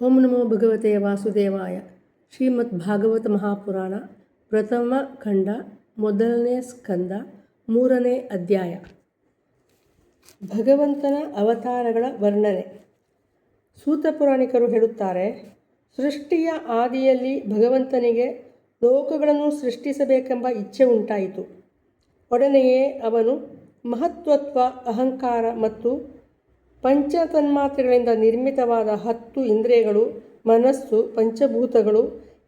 ಓಂ ನಮೋ ಭಗವತೆ ವಾಸುದೇವಾಯ. ಶ್ರೀಮದ್ ಭಾಗವತ ಮಹಾಪುರಾಣ ಪ್ರಥಮ ಖಂಡ, ಮೊದಲನೇ ಸ್ಕಂದ, 3ನೇ ಅಧ್ಯಾಯ. ಭಗವಂತನ ಅವತಾರಗಳ ವರ್ಣನೆ. ಸೂತ ಪುರಾಣಿಕರು ಹೇಳುತ್ತಾರೆ, ಸೃಷ್ಟಿಯ ಆದಿಯಲ್ಲಿ ಭಗವಂತನಿಗೆ ಲೋಕಗಳನ್ನು ಸೃಷ್ಟಿಸಬೇಕೆಂಬ ಇಚ್ಛೆ ಉಂಟಾಯಿತು. ಒಡನೆಯೇ ಅವನು ಮಹತ್ವತ್ವ, ಅಹಂಕಾರ ಮತ್ತು ಪಂಚತನ್ಮಾತ್ರೆಗಳಿಂದ ನಿರ್ಮಿತವಾದ 10 ಇಂದ್ರಿಯಗಳು, ಮನಸ್ಸು, ಪಂಚಭೂತಗಳು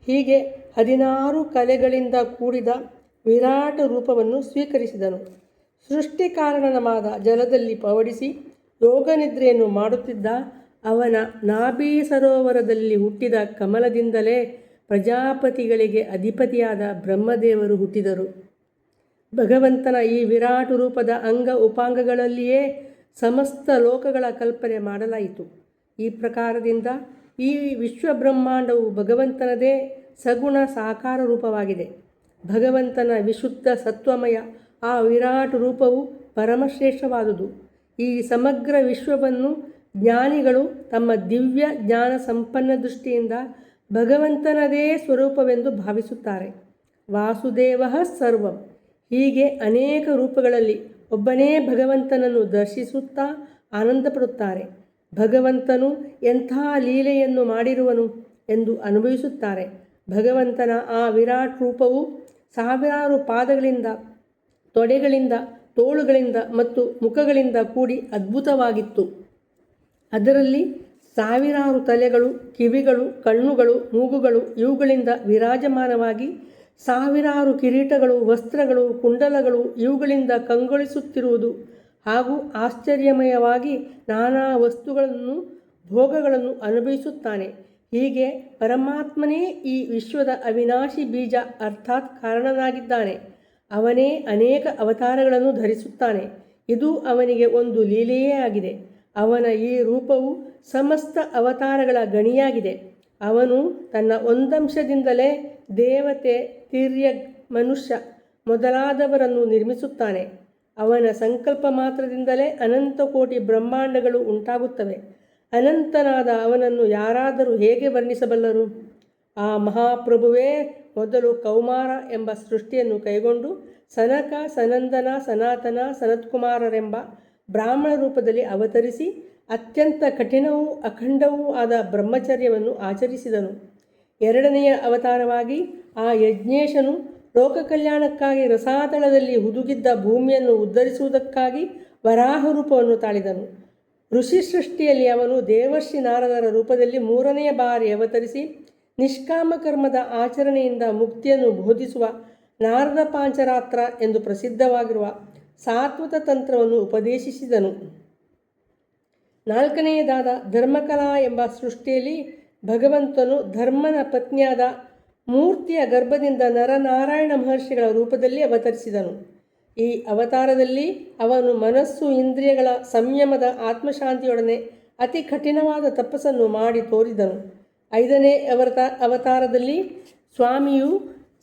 ಹೀಗೆ 16 ಕಲೆಗಳಿಂದ ಕೂಡಿದ ವಿರಾಟ ರೂಪವನ್ನು ಸ್ವೀಕರಿಸಿದನು. ಸೃಷ್ಟಿ ಕಾರಣನವಾದ ಜಲದಲ್ಲಿ ಪವಡಿಸಿ ಯೋಗನಿದ್ರೆಯನ್ನು ಮಾಡುತ್ತಿದ್ದ ಅವನ ನಾಭಿ ಸರೋವರದಲ್ಲಿ ಹುಟ್ಟಿದ ಕಮಲದಿಂದಲೇ ಪ್ರಜಾಪತಿಗಳಿಗೆ ಅಧಿಪತಿಯಾದ ಬ್ರಹ್ಮದೇವರು ಹುಟ್ಟಿದರು. ಭಗವಂತನ ಈ ವಿರಾಟ ರೂಪದ ಅಂಗ ಉಪಾಂಗಗಳಲ್ಲಿಯೇ ಸಮಸ್ತ ಲೋಕಗಳ ಕಲ್ಪನೆ ಮಾಡಲಾಯಿತು. ಈ ಪ್ರಕಾರದಿಂದ ಈ ವಿಶ್ವಬ್ರಹ್ಮಾಂಡವು ಭಗವಂತನದೇ ಸಗುಣ ಸಾಕಾರ ರೂಪವಾಗಿದೆ. ಭಗವಂತನ ವಿಶುದ್ಧ ಸತ್ವಮಯ ಆ ವಿರಾಟ ರೂಪವು ಪರಮಶ್ರೇಷ್ಠವಾದುದು. ಈ ಸಮಗ್ರ ವಿಶ್ವವನ್ನು ಜ್ಞಾನಿಗಳು ತಮ್ಮ ದಿವ್ಯ ಜ್ಞಾನ ಸಂಪನ್ನ ದೃಷ್ಟಿಯಿಂದ ಭಗವಂತನದೇ ಸ್ವರೂಪವೆಂದು ಭಾವಿಸುತ್ತಾರೆ. ವಾಸುದೇವಃ ಸರ್ವಂ. ಹೀಗೆ ಅನೇಕ ರೂಪಗಳಲ್ಲಿ ಒಬ್ಬನೇ ಭಗವಂತನನ್ನು ದರ್ಶಿಸುತ್ತಾ ಆನಂದಪಡುತ್ತಾರೆ. ಭಗವಂತನು ಎಂಥ ಲೀಲೆಯನ್ನು ಮಾಡಿರುವನು ಎಂದು ಅನುಭವಿಸುತ್ತಾರೆ. ಭಗವಂತನ ಆ ವಿರಾಟ್ ರೂಪವು ಸಾವಿರಾರು ಪಾದಗಳಿಂದ, ತೊಡೆಗಳಿಂದ, ತೋಳುಗಳಿಂದ ಮತ್ತು ಮುಖಗಳಿಂದ ಕೂಡಿ ಅದ್ಭುತವಾಗಿತ್ತು. ಅದರಲ್ಲಿ ಸಾವಿರಾರು ತಲೆಗಳು, ಕಿವಿಗಳು, ಕಣ್ಣುಗಳು, ಮೂಗುಗಳು ಇವುಗಳಿಂದ ವಿರಾಜಮಾನವಾಗಿ ಸಾವಿರಾರು ಕಿರೀಟಗಳು, ವಸ್ತ್ರಗಳು, ಕುಂಡಲಗಳು ಇವುಗಳಿಂದ ಕಂಗೊಳಿಸುತ್ತಿರುವುದು ಹಾಗೂ ಆಶ್ಚರ್ಯಮಯವಾಗಿ ನಾನಾ ವಸ್ತುಗಳನ್ನು, ಭೋಗಗಳನ್ನು ಅನುಭವಿಸುತ್ತಾನೆ. ಹೀಗೆ ಪರಮಾತ್ಮನೇ ಈ ವಿಶ್ವದ ಅವಿನಾಶಿ ಬೀಜ ಅರ್ಥಾತ್ ಕಾರಣನಾಗಿದ್ದಾನೆ. ಅವನೇ ಅನೇಕ ಅವತಾರಗಳನ್ನು ಧರಿಸುತ್ತಾನೆ. ಇದು ಅವನಿಗೆ ಒಂದು ಲೀಲೆಯೇ ಆಗಿದೆ. ಅವನ ಈ ರೂಪವು ಸಮಸ್ತ ಅವತಾರಗಳ ಗಣಿಯಾಗಿದೆ. ಅವನು ತನ್ನ ಒಂದಂಶದಿಂದಲೇ ದೇವತೆ, ತಿರ್ಯಗ್, ಮನುಷ್ಯ ಮೊದಲಾದವರನ್ನು ನಿರ್ಮಿಸುತ್ತಾನೆ. ಅವನ ಸಂಕಲ್ಪ ಮಾತ್ರದಿಂದಲೇ ಅನಂತ ಕೋಟಿ ಬ್ರಹ್ಮಾಂಡಗಳು ಉಂಟಾಗುತ್ತವೆ. ಅನಂತನಾದ ಅವನನ್ನು ಯಾರಾದರೂ ಹೇಗೆ ವರ್ಣಿಸಬಲ್ಲರು? ಆ ಮಹಾಪ್ರಭುವೇ ಮೊದಲು ಕೌಮಾರ ಎಂಬ ಸೃಷ್ಟಿಯನ್ನು ಕೈಗೊಂಡು ಸನಕ, ಸನಂದನ, ಸನಾತನ, ಸನತ್ಕುಮಾರರೆಂಬ ಬ್ರಾಹ್ಮಣ ರೂಪದಲ್ಲಿ ಅವತರಿಸಿ ಅತ್ಯಂತ ಕಠಿಣವೂ ಅಖಂಡವೂ ಆದ ಬ್ರಹ್ಮಚರ್ಯವನ್ನು ಆಚರಿಸಿದನು. ಎರಡನೆಯ ಅವತಾರವಾಗಿ ಆ ಯಜ್ಞೇಶನು ಲೋಕ ಕಲ್ಯಾಣಕ್ಕಾಗಿ ರಸಾತಳದಲ್ಲಿ ಹುದುಗಿದ್ದ ಭೂಮಿಯನ್ನು ಉದ್ಧರಿಸುವುದಕ್ಕಾಗಿ ವರಾಹ ರೂಪವನ್ನು ತಾಳಿದನು. ಋಷಿ ಸೃಷ್ಟಿಯಲ್ಲಿ ಅವನು ದೇವರ್ಷಿ ನಾರದರ ರೂಪದಲ್ಲಿ 3ನೇ ಬಾರಿ ಅವತರಿಸಿ ನಿಷ್ಕಾಮ ಕರ್ಮದ ಆಚರಣೆಯಿಂದ ಮುಕ್ತಿಯನ್ನು ಬೋಧಿಸುವ ನಾರದ ಪಾಂಚರಾತ್ರ ಎಂದು ಪ್ರಸಿದ್ಧವಾಗಿರುವ ಸಾತ್ವತ ತಂತ್ರವನ್ನು ಉಪದೇಶಿಸಿದನು. 4ನೇದಾದ ಧರ್ಮಕಲಾ ಎಂಬ ಸೃಷ್ಟಿಯಲ್ಲಿ ಭಗವಂತನು ಧರ್ಮನ ಪತ್ನಿಯಾದ ಮೂರ್ತಿಯ ಗರ್ಭದಿಂದ ನರನಾರಾಯಣ ಮಹರ್ಷಿಗಳ ರೂಪದಲ್ಲಿ ಅವತರಿಸಿದನು. ಈ ಅವತಾರದಲ್ಲಿ ಅವನು ಮನಸ್ಸು, ಇಂದ್ರಿಯಗಳ ಸಂಯಮದ ಆತ್ಮಶಾಂತಿಯೊಡನೆ ಅತಿ ಕಠಿಣವಾದ ತಪಸ್ಸನ್ನು ಮಾಡಿ ತೋರಿದನು. 5ನೇ ಅವತಾರದಲ್ಲಿ ಸ್ವಾಮಿಯು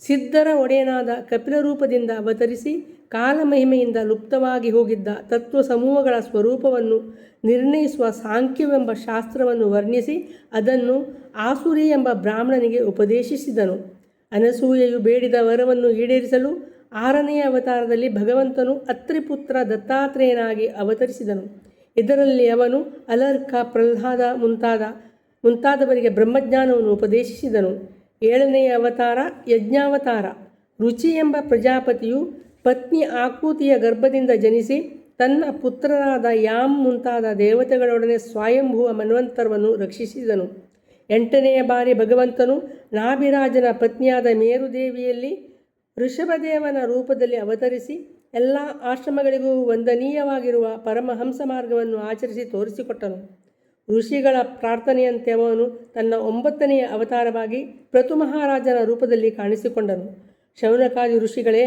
ಸಿದ್ಧರ ಒಡೆಯನಾದ ಕಪಿಲ ರೂಪದಿಂದ ಅವತರಿಸಿ ಕಾಲಮಹಿಮೆಯಿಂದ ಲುಪ್ತವಾಗಿ ಹೋಗಿದ್ದ ತತ್ವ ಸಮೂಹಗಳ ಸ್ವರೂಪವನ್ನು ನಿರ್ಣಯಿಸುವ ಸಾಂಖ್ಯವೆಂಬ ಶಾಸ್ತ್ರವನ್ನು ವರ್ಣಿಸಿ ಅದನ್ನು ಆಸುರಿ ಎಂಬ ಬ್ರಾಹ್ಮಣನಿಗೆ ಉಪದೇಶಿಸಿದನು. ಅನಸೂಯೆಯು ಬೇಡಿದ ವರವನ್ನು ಈಡೇರಿಸಲು 6ನೆಯ ಅವತಾರದಲ್ಲಿ ಭಗವಂತನು ಅತ್ರಿಪುತ್ರ ದತ್ತಾತ್ರೇಯನಾಗಿ ಅವತರಿಸಿದನು. ಇದರಲ್ಲಿ ಅವನು ಅಲರ್ಕ, ಪ್ರಹ್ಲಾದ ಮುಂತಾದವರಿಗೆ ಬ್ರಹ್ಮಜ್ಞಾನವನ್ನು ಉಪದೇಶಿಸಿದನು. 7ನೆಯ ಅವತಾರ ಯಜ್ಞಾವತಾರ. ರುಚಿ ಎಂಬ ಪ್ರಜಾಪತಿಯು ಪತ್ನಿ ಆಕೂತಿಯ ಗರ್ಭದಿಂದ ಜನಿಸಿ ತನ್ನ ಪುತ್ರರಾದ ಯಾಮ್ ಮುಂತಾದ ದೇವತೆಗಳೊಡನೆ ಸ್ವಯಂಭುವ ಮನ್ವಂತರವನ್ನು ರಕ್ಷಿಸಿದನು. 8ನೆಯ ಬಾರಿ ಭಗವಂತನು ನಾಭಿರಾಜನ ಪತ್ನಿಯಾದ ಮೇರುದೇವಿಯಲ್ಲಿ ಋಷಭದೇವನ ರೂಪದಲ್ಲಿ ಅವತರಿಸಿ ಎಲ್ಲ ಆಶ್ರಮಗಳಿಗೂ ವಂದನೀಯವಾಗಿರುವ ಪರಮಹಂಸ ಮಾರ್ಗವನ್ನು ಆಚರಿಸಿ ತೋರಿಸಿಕೊಟ್ಟನು. ಋಷಿಗಳ ಪ್ರಾರ್ಥನೆಯಂತೆ ಅವನು ತನ್ನ 9ನೆಯ ಅವತಾರವಾಗಿ ಪೃಥು ಮಹಾರಾಜನ ರೂಪದಲ್ಲಿ ಕಾಣಿಸಿಕೊಂಡನು. ಶೌನಕಾದಿ ಋಷಿಗಳೇ,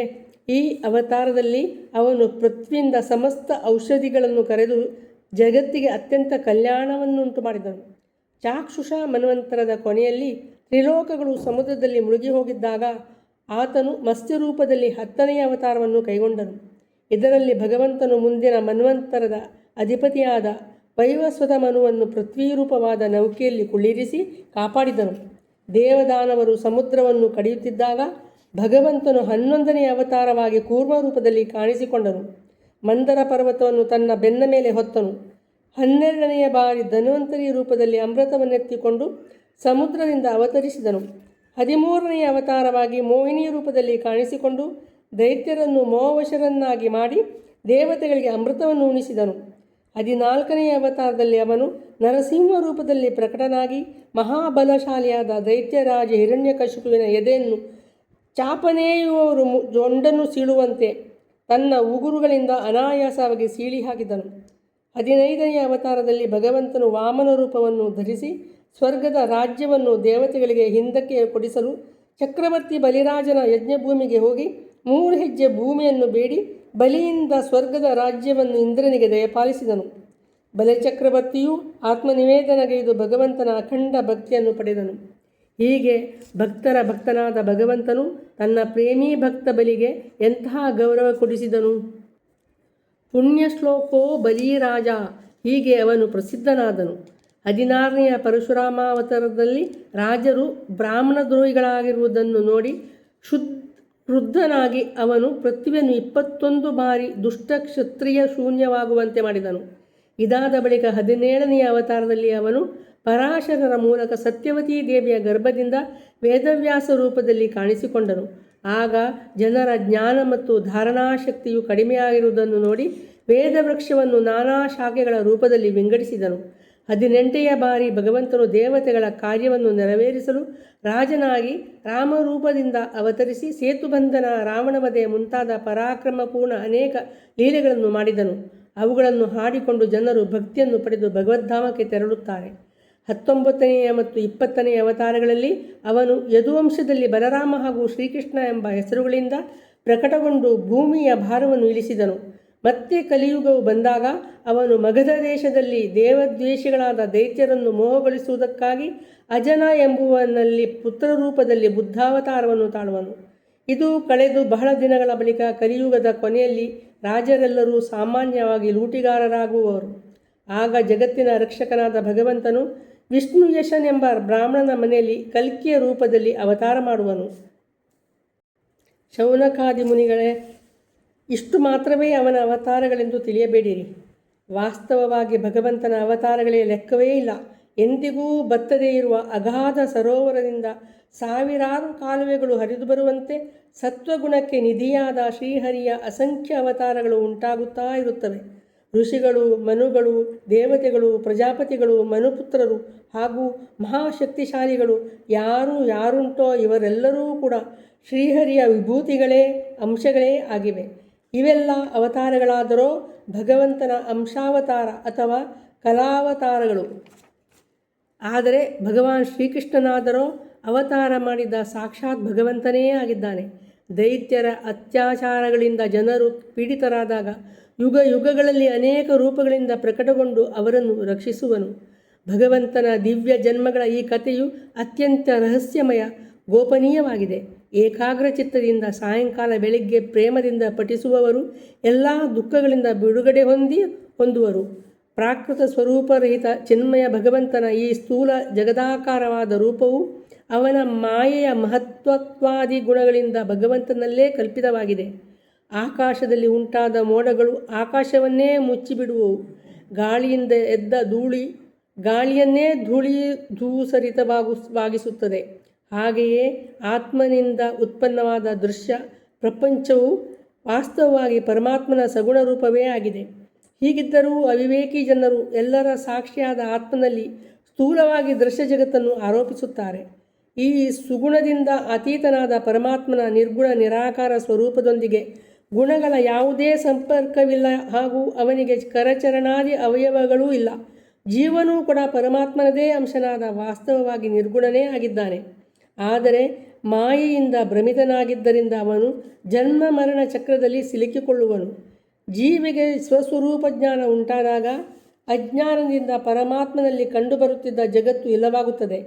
ಈ ಅವತಾರದಲ್ಲಿ ಅವನು ಪೃಥ್ವಿಯಿಂದ ಸಮಸ್ತ ಔಷಧಿಗಳನ್ನು ಕರೆದು ಜಗತ್ತಿಗೆ ಅತ್ಯಂತ ಕಲ್ಯಾಣವನ್ನುಂಟು ಮಾಡಿದನು. ಚಾಕ್ಷುಷ ಮನ್ವಂತರದ ಕೊನೆಯಲ್ಲಿ ತ್ರಿಲೋಕಗಳು ಸಮುದ್ರದಲ್ಲಿ ಮುಳುಗಿ ಹೋಗಿದ್ದಾಗ ಆತನು ಮತ್ಸ್ಯ ರೂಪದಲ್ಲಿ 10ನೆಯ ಅವತಾರವನ್ನು ಕೈಗೊಂಡನು. ಇದರಲ್ಲಿ ಭಗವಂತನು ಮುಂದಿನ ಮನ್ವಂತರದ ಅಧಿಪತಿಯಾದ ವೈವಸ್ವತ ಮನುವನ್ನು ಪೃಥ್ವೀರೂಪವಾದ ನೌಕೆಯಲ್ಲಿ ಕುಳ್ಳಿರಿಸಿ ಕಾಪಾಡಿದನು. ದೇವದಾನವರು ಸಮುದ್ರವನ್ನು ಕಡಿಯುತ್ತಿದ್ದಾಗ ಭಗವಂತನು 11ನೇ ಅವತಾರವಾಗಿ ಕೂರ್ಮ ರೂಪದಲ್ಲಿ ಕಾಣಿಸಿಕೊಂಡನು. ಮಂದರ ಪರ್ವತವನ್ನು ತನ್ನ ಬೆನ್ನ ಮೇಲೆ ಹೊತ್ತನು. 12ನೆಯ ಬಾರಿ ಧನ್ವಂತರಿ ರೂಪದಲ್ಲಿ ಅಮೃತವನ್ನೆತ್ತಿಕೊಂಡು ಸಮುದ್ರದಿಂದ ಅವತರಿಸಿದನು. 13ನೆಯ ಅವತಾರವಾಗಿ ಮೋಹಿನಿ ರೂಪದಲ್ಲಿ ಕಾಣಿಸಿಕೊಂಡು ದೈತ್ಯರನ್ನು ಮೋಹವಶರನ್ನಾಗಿ ಮಾಡಿ ದೇವತೆಗಳಿಗೆ ಅಮೃತವನ್ನು ಉಣಿಸಿದನು. 14ನೆಯ ಅವತಾರದಲ್ಲಿ ಅವನು ನರಸಿಂಹ ರೂಪದಲ್ಲಿ ಪ್ರಕಟನಾಗಿ ಮಹಾಬಲಶಾಲಿಯಾದ ದೈತ್ಯರಾಜ ಹಿರಣ್ಯಕಶಿಪುವಿನ ಎದೆಯನ್ನು ಚಾಪನೆಯುವವರು ಜೊಂಡನ್ನು ಸೀಳುವಂತೆ ತನ್ನ ಉಗುರುಗಳಿಂದ ಅನಾಯಾಸವಾಗಿ ಸೀಳಿ ಹಾಕಿದನು. 15ನೆಯ ಅವತಾರದಲ್ಲಿ ಭಗವಂತನು ವಾಮನ ರೂಪವನ್ನು ಧರಿಸಿ ಸ್ವರ್ಗದ ರಾಜ್ಯವನ್ನು ದೇವತೆಗಳಿಗೆ ಹಿಂದಕ್ಕೆ ಕೊಡಿಸಲು ಚಕ್ರವರ್ತಿ ಬಲಿರಾಜನ ಯಜ್ಞಭೂಮಿಗೆ ಹೋಗಿ 3 ಹೆಜ್ಜೆ ಭೂಮಿಯನ್ನು ಬೇಡಿ ಬಲಿಯಿಂದ ಸ್ವರ್ಗದ ರಾಜ್ಯವನ್ನು ಇಂದ್ರನಿಗೆ ದಯಪಾಲಿಸಿದನು. ಬಲಿಚಕ್ರವರ್ತಿಯು ಆತ್ಮನಿವೇದನಗೈದು ಭಗವಂತನ ಅಖಂಡ ಭಕ್ತಿಯನ್ನು ಪಡೆದನು. ಹೀಗೆ ಭಕ್ತರ ಭಕ್ತನಾದ ಭಗವಂತನು ತನ್ನ ಪ್ರೇಮಿ ಭಕ್ತ ಬಲಿಗೆ ಎಂತಹ ಗೌರವ ಕೊಡಿಸಿದನು. ಪುಣ್ಯಶ್ಲೋಕೋ ಬಲಿರಾಜ, ಹೀಗೆ ಅವನು ಪ್ರಸಿದ್ಧನಾದನು. 16ನೆಯ ಪರಶುರಾಮಾವತಾರದಲ್ಲಿ ರಾಜರು ಬ್ರಾಹ್ಮಣ ದ್ರೋಹಿಗಳಾಗಿರುವುದನ್ನು ನೋಡಿ ಕ್ರುದ್ಧನಾಗಿ ಅವನು ಪೃಥ್ವಿಯನ್ನು 21 ಬಾರಿ ದುಷ್ಟ ಕ್ಷತ್ರಿಯ ಶೂನ್ಯವಾಗುವಂತೆ ಮಾಡಿದನು. ಇದಾದ ಬಳಿಕ 17ನೆಯ ಅವತಾರದಲ್ಲಿ ಅವನು ಪರಾಶರರ ಮೂಲಕ ಸತ್ಯವತೀ ದೇವಿಯ ಗರ್ಭದಿಂದ ವೇದವ್ಯಾಸ ರೂಪದಲ್ಲಿ ಕಾಣಿಸಿಕೊಂಡನು. ಆಗ ಜನರ ಜ್ಞಾನ ಮತ್ತು ಧಾರಣಾಶಕ್ತಿಯು ಕಡಿಮೆಯಾಗಿರುವುದನ್ನು ನೋಡಿ ವೇದವೃಕ್ಷವನ್ನು ನಾನಾ ಶಾಖೆಗಳ ರೂಪದಲ್ಲಿ ವಿಂಗಡಿಸಿದನು. 18ನೆಯ ಬಾರಿ ಭಗವಂತನು ದೇವತೆಗಳ ಕಾರ್ಯವನ್ನು ನೆರವೇರಿಸಲು ರಾಜನಾಗಿ ರಾಮರೂಪದಿಂದ ಅವತರಿಸಿ ಸೇತುಬಂಧನ, ರಾವಣವಧೆ ಮುಂತಾದ ಪರಾಕ್ರಮಪೂರ್ಣ ಅನೇಕ ಲೀಲೆಗಳನ್ನು ಮಾಡಿದನು. ಅವುಗಳನ್ನು ಹಾಡಿಕೊಂಡು ಜನರು ಭಕ್ತಿಯನ್ನು ಪಡೆದು ಭಗವದ್ಧಾಮಕ್ಕೆ ತೆರಳುತ್ತಾರೆ. 19ನೆಯ ಮತ್ತು 20ನೆಯ ಅವತಾರಗಳಲ್ಲಿ ಅವನು ಯದುವಂಶದಲ್ಲಿ ಬಲರಾಮ ಹಾಗೂ ಶ್ರೀಕೃಷ್ಣ ಎಂಬ ಹೆಸರುಗಳಿಂದ ಪ್ರಕಟಗೊಂಡು ಭೂಮಿಯ ಭಾರವನ್ನು ಇಳಿಸಿದನು. ಮತ್ತೆ ಕಲಿಯುಗವು ಬಂದಾಗ ಅವನು ಮಗಧ ದೇಶದಲ್ಲಿ ದೇವದ್ವೇಷಿಗಳಾದ ದೈತ್ಯರನ್ನು ಮೋಹಗೊಳಿಸುವುದಕ್ಕಾಗಿ ಅಜನ ಎಂಬುವನಲ್ಲಿ ಪುತ್ರರೂಪದಲ್ಲಿ ಬುದ್ಧಾವತಾರವನ್ನು ತಾಳುವನು. ಇದು ಕಳೆದು ಬಹಳ ದಿನಗಳ ಬಳಿಕ ಕಲಿಯುಗದ ಕೊನೆಯಲ್ಲಿ ರಾಜರೆಲ್ಲರೂ ಸಾಮಾನ್ಯವಾಗಿ ಲೂಟಿಗಾರರಾಗುವವರು. ಆಗ ಜಗತ್ತಿನ ರಕ್ಷಕನಾದ ಭಗವಂತನು ವಿಷ್ಣು ಯಶನೆಂಬ ಬ್ರಾಹ್ಮಣನ ಮನೆಯಲ್ಲಿ ಕಲ್ಕಿಯ ರೂಪದಲ್ಲಿ ಅವತಾರ ಮಾಡುವನು. ಶೌನಕಾದಿ ಮುನಿಗಳೇ, ಇಷ್ಟು ಮಾತ್ರವೇ ಅವನ ಅವತಾರಗಳೆಂದು ತಿಳಿಯಬೇಡಿರಿ. ವಾಸ್ತವವಾಗಿ ಭಗವಂತನ ಅವತಾರಗಳೇ ಲೆಕ್ಕವೇ ಇಲ್ಲ. ಎಂದಿಗೂ ಬತ್ತದೇ ಇರುವ ಅಗಾಧ ಸರೋವರದಿಂದ ಸಾವಿರಾರು ಕಾಲುವೆಗಳು ಹರಿದು ಬರುವಂತೆ ಸತ್ವಗುಣಕ್ಕೆ ನಿಧಿಯಾದ ಶ್ರೀಹರಿಯ ಅಸಂಖ್ಯ ಅವತಾರಗಳು ಉಂಟಾಗುತ್ತಾ ಇರುತ್ತವೆ. ಋಷಿಗಳು, ಮನುಗಳು, ದೇವತೆಗಳು, ಪ್ರಜಾಪತಿಗಳು, ಮನುಪುತ್ರರು ಹಾಗೂ ಮಹಾಶಕ್ತಿಶಾಲಿಗಳು ಯಾರುಂಟೋ ಇವರೆಲ್ಲರೂ ಕೂಡ ಶ್ರೀಹರಿಯ ವಿಭೂತಿಗಳೇ, ಅಂಶಗಳೇ ಆಗಿವೆ. ಇವೆಲ್ಲ ಅವತಾರಗಳಾದರೋ ಭಗವಂತನ ಅಂಶಾವತಾರ ಅಥವಾ ಕಲಾವತಾರಗಳು. ಆದರೆ ಭಗವಾನ್ ಶ್ರೀಕೃಷ್ಣನಾದರೋ ಅವತಾರ ಮಾಡಿದ ಸಾಕ್ಷಾತ್ ಭಗವಂತನೇ ಆಗಿದ್ದಾನೆ. ದೈತ್ಯರ ಅತ್ಯಾಚಾರಗಳಿಂದ ಜನರು ಪೀಡಿತರಾದಾಗ ಯುಗ ಯುಗಗಳಲ್ಲಿ ಅನೇಕ ರೂಪಗಳಿಂದ ಪ್ರಕಟಗೊಂಡು ಅವರನ್ನು ರಕ್ಷಿಸುವನು. ಭಗವಂತನ ದಿವ್ಯ ಜನ್ಮಗಳ ಈ ಕಥೆಯು ಅತ್ಯಂತ ರಹಸ್ಯಮಯ, ಗೋಪನೀಯವಾಗಿದೆ. ಏಕಾಗ್ರ ಚಿತ್ತದಿಂದ ಸಾಯಂಕಾಲ ಬೆಳಿಗ್ಗೆ ಪ್ರೇಮದಿಂದ ಪಠಿಸುವವರು ಎಲ್ಲ ದುಃಖಗಳಿಂದ ಬಿಡುಗಡೆ ಹೊಂದುವರು. ಪ್ರಾಕೃತ ಸ್ವರೂಪರಹಿತ ಚಿನ್ಮಯ ಭಗವಂತನ ಈ ಸ್ಥೂಲ ಜಗದಾಕಾರವಾದ ರೂಪವು ಅವನ ಮಾಯೆಯ ಮಹತ್ವತ್ವಾದಿ ಗುಣಗಳಿಂದ ಭಗವಂತನಲ್ಲೇ ಕಲ್ಪಿತವಾಗಿದೆ. ಆಕಾಶದಲ್ಲಿ ಉಂಟಾದ ಮೋಡಗಳು ಆಕಾಶವನ್ನೇ ಮುಚ್ಚಿಬಿಡುವವು. ಗಾಳಿಯಿಂದ ಎದ್ದ ಧೂಳಿ ಗಾಳಿಯನ್ನೇ ಧೂಸರಿತವಾಗಿಸುತ್ತದೆ. ಹಾಗೆಯೇ ಆತ್ಮನಿಂದ ಉತ್ಪನ್ನವಾದ ದೃಶ್ಯ ಪ್ರಪಂಚವು ವಾಸ್ತವವಾಗಿ ಪರಮಾತ್ಮನ ಸಗುಣ ರೂಪವೇ ಆಗಿದೆ. ಹೀಗಿದ್ದರೂ ಅವಿವೇಕಿ ಜನರು ಎಲ್ಲರ ಸಾಕ್ಷಿಯಾದ ಆತ್ಮನಲ್ಲಿ ಸ್ಥೂಲವಾಗಿ ದೃಶ್ಯ ಜಗತ್ತನ್ನು ಆರೋಪಿಸುತ್ತಾರೆ. ಈ ಸುಗುಣದಿಂದ ಅತೀತನಾದ ಪರಮಾತ್ಮನ ನಿರ್ಗುಣ ನಿರಾಕಾರ ಸ್ವರೂಪದೊಂದಿಗೆ ಗುಣಗಳ ಯಾವುದೇ ಸಂಪರ್ಕವಿಲ್ಲ ಹಾಗೂ ಅವನಿಗೆ ಕರಚರಣಾದಿ ಅವಯವಗಳೂ ಇಲ್ಲ. ಜೀವನೂ ಕೂಡ ಪರಮಾತ್ಮನದೇ ಅಂಶನಾದ ವಾಸ್ತವವಾಗಿ ನಿರ್ಗುಣನೇ ಆಗಿದ್ದಾನೆ. ಆದರೆ ಮಾಯೆಯಿಂದ ಭ್ರಮಿತನಾಗಿದ್ದರಿಂದ ಅವನು ಜನ್ಮ ಮರಣ ಚಕ್ರದಲ್ಲಿ ಸಿಲುಕಿಕೊಳ್ಳುವನು. ಜೀವಿಗೆ ಸ್ವಸ್ವರೂಪ ಜ್ಞಾನ ಉಂಟಾದಾಗ ಅಜ್ಞಾನದಿಂದ ಪರಮಾತ್ಮನಲ್ಲಿ ಕಂಡುಬರುತ್ತಿದ್ದ ಜಗತ್ತು ಇಲ್ಲವಾಗುತ್ತದೆ.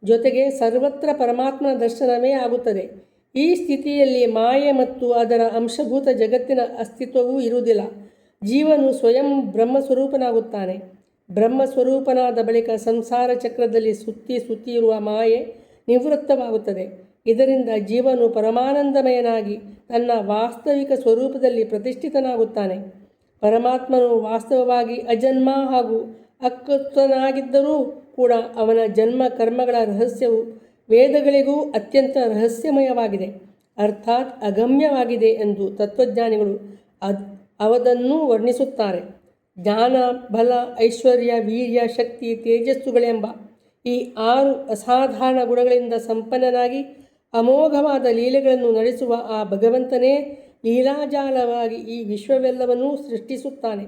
ಜೊತೆಗೆ ಸರ್ವತ್ರ ಪರಮಾತ್ಮನ ದರ್ಶನವೇ ಆಗುತ್ತದೆ. ಈ ಸ್ಥಿತಿಯಲ್ಲಿ ಮಾಯೆ ಮತ್ತು ಅದರ ಅಂಶಭೂತ ಜಗತ್ತಿನ ಅಸ್ತಿತ್ವವೂ ಇರುವುದಿಲ್ಲ. ಜೀವನು ಸ್ವಯಂ ಬ್ರಹ್ಮಸ್ವರೂಪನಾಗುತ್ತಾನೆ. ಬ್ರಹ್ಮಸ್ವರೂಪನಾದ ಬಳಿಕ ಸಂಸಾರ ಚಕ್ರದಲ್ಲಿ ಸುತ್ತಿ ಇರುವ ಮಾಯೆ ನಿವೃತ್ತವಾಗುತ್ತದೆ. ಇದರಿಂದ ಜೀವನು ಪರಮಾನಂದಮಯನಾಗಿ ತನ್ನ ವಾಸ್ತವಿಕ ಸ್ವರೂಪದಲ್ಲಿ ಪ್ರತಿಷ್ಠಿತನಾಗುತ್ತಾನೆ. ಪರಮಾತ್ಮನು ವಾಸ್ತವವಾಗಿ ಅಜನ್ಮ ಹಾಗೂ ಅಕೃತನಾಗಿದ್ದರೂ ಕೂಡ ಅವನ ಜನ್ಮ ಕರ್ಮಗಳ ರಹಸ್ಯವು ವೇದಗಳಿಗೂ ಅತ್ಯಂತ ರಹಸ್ಯಮಯವಾಗಿದೆ, ಅರ್ಥಾತ್ ಅಗಮ್ಯವಾಗಿದೆ ಎಂದು ತತ್ವಜ್ಞಾನಿಗಳು ಅವದನ್ನು ವರ್ಣಿಸುತ್ತಾರೆ. ಜ್ಞಾನ, ಬಲ, ಐಶ್ವರ್ಯ, ವೀರ್ಯ, ಶಕ್ತಿ, ತೇಜಸ್ಸುಗಳೆಂಬ ಈ 6 ಅಸಾಧಾರಣ ಗುಣಗಳಿಂದ ಸಂಪನ್ನನಾಗಿ ಅಮೋಘವಾದ ಲೀಲೆಗಳನ್ನು ನಡೆಸುವ ಆ ಭಗವಂತನೇ ಲೀಲಾಜಾಲವಾಗಿ ಈ ವಿಶ್ವವೆಲ್ಲವನ್ನೂ ಸೃಷ್ಟಿಸುತ್ತಾನೆ,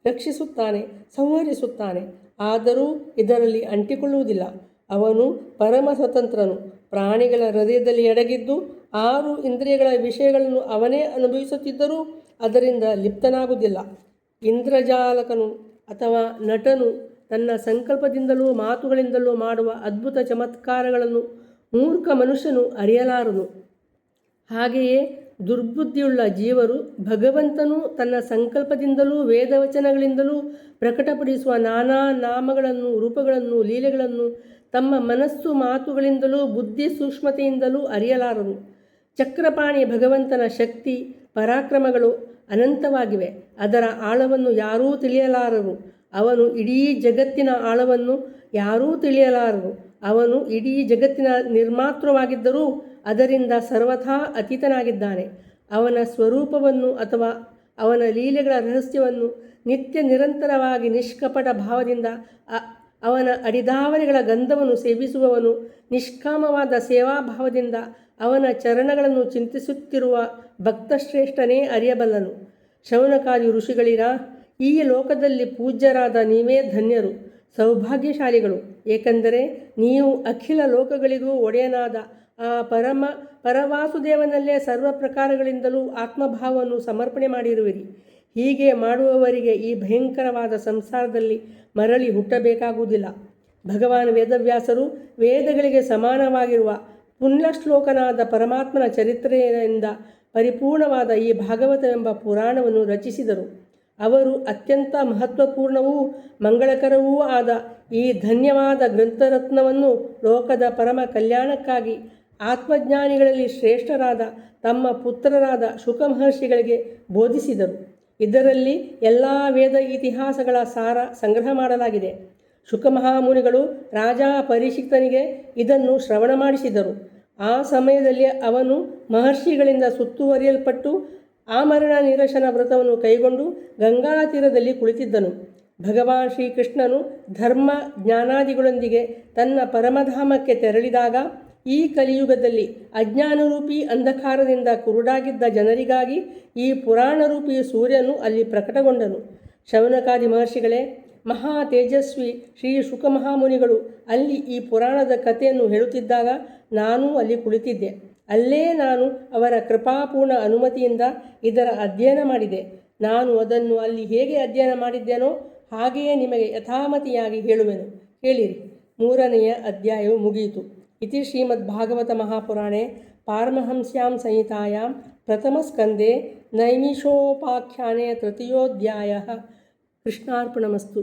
ರಕ್ಷಿಸುತ್ತಾನೆ, ಸಂಹರಿಸುತ್ತಾನೆ. ಆದರೂ ಇದರಲ್ಲಿ ಅಂಟಿಕೊಳ್ಳುವುದಿಲ್ಲ. ಅವನು ಪರಮ ಸ್ವತಂತ್ರನು. ಪ್ರಾಣಿಗಳ ಹೃದಯದಲ್ಲಿ ಅಡಗಿದ್ದು 6 ಇಂದ್ರಿಯಗಳ ವಿಷಯಗಳನ್ನು ಅವನೇ ಅನುಭವಿಸುತ್ತಿದ್ದರೂ ಅದರಿಂದ ಲಿಪ್ತನಾಗುವುದಿಲ್ಲ. ಇಂದ್ರಜಾಲಕನು ಅಥವಾ ನಟನು ತನ್ನ ಸಂಕಲ್ಪದಿಂದಲೂ ಮಾತುಗಳಿಂದಲೂ ಮಾಡುವ ಅದ್ಭುತ ಚಮತ್ಕಾರಗಳನ್ನು ಮೂರ್ಖ ಮನುಷ್ಯನು ಅರಿಯಲಾರನು. ಹಾಗೆಯೇ ದುರ್ಬುದ್ಧಿಯುಳ್ಳ ಜೀವರು ಭಗವಂತನು ತನ್ನ ಸಂಕಲ್ಪದಿಂದಲೂ ವೇದವಚನಗಳಿಂದಲೂ ಪ್ರಕಟಪಡಿಸುವ ನಾನಾ ನಾಮಗಳನ್ನು, ರೂಪಗಳನ್ನು, ಲೀಲೆಗಳನ್ನು ತಮ್ಮ ಮನಸ್ಸು ಮಾತುಗಳಿಂದಲೂ ಬುದ್ಧಿ ಸೂಕ್ಷ್ಮತೆಯಿಂದಲೂ ಅರಿಯಲಾರರು. ಚಕ್ರಪಾಣಿ ಭಗವಂತನ ಶಕ್ತಿ ಪರಾಕ್ರಮಗಳು ಅನಂತವಾಗಿವೆ. ಅದರ ಆಳವನ್ನು ಯಾರೂ ತಿಳಿಯಲಾರರು. ಅವನು ಇಡೀ ಜಗತ್ತಿನ ಆಳವನ್ನು ಯಾರೂ ತಿಳಿಯಲಾರರು. ಅವನು ಇಡೀ ಜಗತ್ತಿನ ನಿರ್ಮಾತೃವಾಗಿದ್ದರೂ ಅದರಿಂದ ಸರ್ವಥಾ ಅತೀತನಾಗಿದ್ದಾನೆ. ಅವನ ಸ್ವರೂಪವನ್ನು ಅಥವಾ ಅವನ ಲೀಲೆಗಳ ರಹಸ್ಯವನ್ನು ನಿತ್ಯ ನಿರಂತರವಾಗಿ ನಿಷ್ಕಪಟ ಭಾವದಿಂದ ಅವನ ಅಡಿದಾವರೆಗಳ ಗಂಧವನ್ನು ಸೇವಿಸುವವನು ನಿಷ್ಕಾಮವಾದ ಸೇವಾಭಾವದಿಂದ ಅವನ ಚರಣಗಳನ್ನು ಚಿಂತಿಸುತ್ತಿರುವ ಭಕ್ತಶ್ರೇಷ್ಠನೇ ಅರಿಯಬಲ್ಲನು. ಶೌನಕಾದಿ ಋಷಿಗಳಿರ, ಈ ಲೋಕದಲ್ಲಿ ಪೂಜ್ಯರಾದ ನೀವೇ ಧನ್ಯರು, ಸೌಭಾಗ್ಯಶಾಲಿಗಳು. ಏಕೆಂದರೆ ನೀವು ಅಖಿಲ ಲೋಕಗಳಿಗೂ ಒಡೆಯನಾದ ಆ ಪರವಾಸುದೇವನಲ್ಲೇ ಸರ್ವ ಪ್ರಕಾರಗಳಿಂದಲೂ ಆತ್ಮಭಾವವನ್ನು ಸಮರ್ಪಣೆ ಮಾಡಿರುವಿರಿ. ಹೀಗೆ ಮಾಡುವವರಿಗೆ ಈ ಭಯಂಕರವಾದ ಸಂಸಾರದಲ್ಲಿ ಮರಳಿ ಹುಟ್ಟಬೇಕಾಗುವುದಿಲ್ಲ. ಭಗವಾನ್ ವೇದವ್ಯಾಸರು ವೇದಗಳಿಗೆ ಸಮಾನವಾಗಿರುವ ಪುಣ್ಯಶ್ಲೋಕನಾದ ಪರಮಾತ್ಮನ ಚರಿತ್ರೆಯಿಂದ ಪರಿಪೂರ್ಣವಾದ ಈ ಭಾಗವತವೆಂಬ ಪುರಾಣವನ್ನು ರಚಿಸಿದರು. ಅವರು ಅತ್ಯಂತ ಮಹತ್ವಪೂರ್ಣವೂ ಮಂಗಳಕರವೂ ಆದ ಈ ಧನ್ಯವಾದ ಗ್ರಂಥರತ್ನವನ್ನು ಲೋಕದ ಪರಮ ಕಲ್ಯಾಣಕ್ಕಾಗಿ ಆತ್ಮಜ್ಞಾನಿಗಳಲ್ಲಿ ಶ್ರೇಷ್ಠರಾದ ತಮ್ಮ ಪುತ್ರರಾದ ಶುಕ ಮಹರ್ಷಿಗಳಿಗೆ ಬೋಧಿಸಿದರು. ಇದರಲ್ಲಿ ಎಲ್ಲ ವೇದ ಇತಿಹಾಸಗಳ ಸಾರ ಸಂಗ್ರಹ ಮಾಡಲಾಗಿದೆ. ಶುಕಮಹಾಮುನಿಗಳು ರಾಜ ಪರೀಕ್ಷಿತನಿಗೆ ಇದನ್ನು ಶ್ರವಣ ಮಾಡಿಸಿದರು. ಆ ಸಮಯದಲ್ಲಿ ಅವನು ಮಹರ್ಷಿಗಳಿಂದ ಸುತ್ತುವರಿಯಲ್ಪಟ್ಟು ಆಮರಣ ನಿರಶನ ವ್ರತವನ್ನು ಕೈಗೊಂಡು ಗಂಗಾ ತೀರದಲ್ಲಿ ಕುಳಿತಿದ್ದನು. ಭಗವಾನ್ ಶ್ರೀಕೃಷ್ಣನು ಧರ್ಮ ಜ್ಞಾನಾದಿಗಳೊಂದಿಗೆ ತನ್ನ ಪರಮಧಾಮಕ್ಕೆ ತೆರಳಿದಾಗ ಈ ಕಲಿಯುಗದಲ್ಲಿ ಅಜ್ಞಾನರೂಪಿ ಅಂಧಕಾರದಿಂದ ಕುರುಡಾಗಿದ್ದ ಜನರಿಗಾಗಿ ಈ ಪುರಾಣರೂಪಿ ಸೂರ್ಯನು ಅಲ್ಲಿ ಪ್ರಕಟಗೊಂಡನು. ಶೌನಕಾದಿ ಮಹರ್ಷಿಗಳೇ, ಮಹಾ ತೇಜಸ್ವಿ ಶ್ರೀ ಶುಕಮಹಾಮುನಿಗಳು ಅಲ್ಲಿ ಈ ಪುರಾಣದ ಕಥೆಯನ್ನು ಹೇಳುತ್ತಿದ್ದಾಗ ನಾನೂ ಅಲ್ಲಿ ಕುಳಿತಿದ್ದೆ. ಅಲ್ಲೇ ನಾನು ಅವರ ಕೃಪಾಪೂರ್ಣ ಅನುಮತಿಯಿಂದ ಇದರ ಅಧ್ಯಯನ ಮಾಡಿದೆ. ನಾನು ಅದನ್ನು ಅಲ್ಲಿ ಹೇಗೆ ಅಧ್ಯಯನ ಮಾಡಿದ್ದೇನೋ ಹಾಗೆಯೇ ನಿಮಗೆ ಯಥಾಮತಿಯಾಗಿ ಹೇಳುವೆನು, ಕೇಳಿರಿ. 3ನೆಯ ಅಧ್ಯಾಯವು ಮುಗಿಯಿತು. ಇತಿ ಶ್ರೀಮದ್ ಭಾಗವತ ಮಹಾಪುರಾಣೆ ಪಾರಮಹಂಸ್ಯಾಂ ಸಂಹಿತಾಯಾಂ ಪ್ರಥಮಸ್ಕಂದೆ ನೈಮಿಷೋಪಾಖ್ಯಾನೆ ತೃತೀಯೋಧ್ಯಾಯ. ಕೃಷ್ಣಾರ್ಪಣಮಸ್ತು.